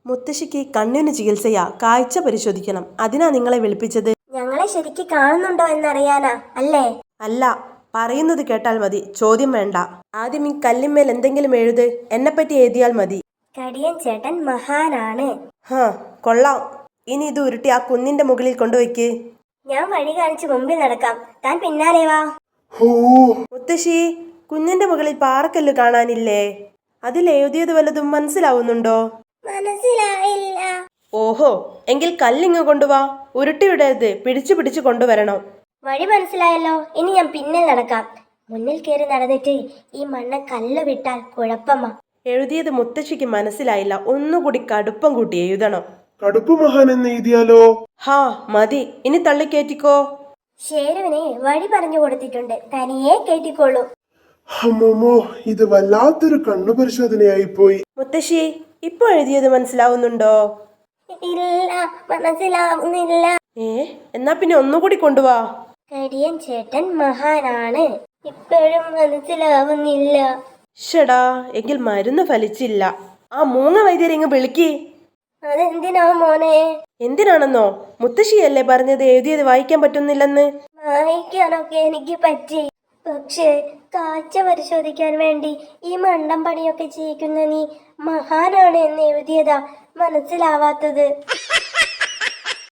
മുത്തശ്ശിക്ക് കണ്ണിന് ചികിത്സയാ, കാഴ്ച പരിശോധിക്കണം. അതിനാ നിങ്ങളെ വിളിപ്പിച്ചത്. ഞങ്ങളെ ശരിക്ക് കാണുന്നുണ്ടോ എന്നറിയാനാ അല്ലേ? അല്ല, പറയുന്നത് കേട്ടാൽ മതി, ചോദ്യം വേണ്ട. ആദ്യം ഈ കല്ലിന്മേൽ എന്തെങ്കിലും എഴുത്. എന്നെപ്പറ്റി എഴുതിയാൽ മതി. കടിയൻ ചേട്ടൻ മഹാനാണ്. കൊള്ളാം. ഇനി ഇത് ഉരുട്ടി ആ കുന്നിന്റെ മുകളിൽ കൊണ്ടുവയ്ക്ക്. ഞാൻ വഴി കാണിച്ച് മുമ്പിൽ നടക്കാം, താൻ പിന്നാലെ വാ. മുത്തശ്ശി, കുന്നിന്റെ മുകളിൽ പാറക്കല്ല് കാണാനില്ലേ? അതിൽ എഴുതിയത് വല്ലതും മനസ്സിലാവുന്നുണ്ടോ? മനസ്സിലായില്ല. ഓഹോ, എങ്കിൽ കല്ലിങ്ങ് കൊണ്ടുവാ. ഉരുട്ടിവിടരുത്, പിടിച്ചു പിടിച്ചു കൊണ്ടുവരണം. വഴി മനസ്സിലായല്ലോ, ഇനി ഞാൻ പിന്നിൽ നടക്കാം. മുന്നിൽ കയറി നടന്നിട്ട് ഈ മണ്ണ് കല്ല് വിട്ടാൽ കുഴപ്പമാ. എഴുതിയത് മുത്തശ്ശിക്ക് മനസ്സിലായില്ല. ഒന്നുകൂടി കടുപ്പം കൂട്ടി എഴുതണം. കടുപ്പ് മഹാൻ എന്ന് എഴുതിയാലോ? മതി, ഇനി തള്ളിക്കയറ്റിക്കോ. ഷേരുവിനെ വഴി പറഞ്ഞു കൊടുത്തിട്ടുണ്ട്, തനിയെ കേട്ടിക്കോളൂ. അമ്മമ്മോ, ഇത് വല്ലാത്തൊരു കണ്ണു പരിശോധനയായി പോയി. മുത്തശ്ശി, ഇപ്പൊ എഴുതിയത് മനസ്സിലാവുന്നുണ്ടോ? ഇല്ല, മനസ്സിലാവുന്നില്ല. എന്നാ പിന്നെ ഒന്നുകൂടി കൊണ്ടുവാ. കടിയൻ ചേട്ടൻ മഹാനാണ്, ഇപ്പോഴും മനസ്സിലാവുന്നില്ല. ഷടാ, എങ്കിൽ മരുന്ന് ഫലിച്ചില്ല. ആ മൂങ്ങ വൈദ്യരിങ്ങ് വിളിക്ക്. അതെന്തിനാ മോനെ? എന്തിനാണെന്നോ? മുത്തശ്ശിയല്ലേ പറഞ്ഞത് എഴുതിയത് വായിക്കാൻ പറ്റുന്നില്ലെന്ന്. വായിക്കാനൊക്കെ എനിക്ക് പറ്റി, പക്ഷേ കാഴ്ച പരിശോധിക്കാൻ വേണ്ടി ഈ മണ്ടം പണിയൊക്കെ ചെയ്യിക്കുന്ന നീ മഹാനാണ് എന്ന് എഴുതിയതാ മനസ്സിലാവാത്തത്.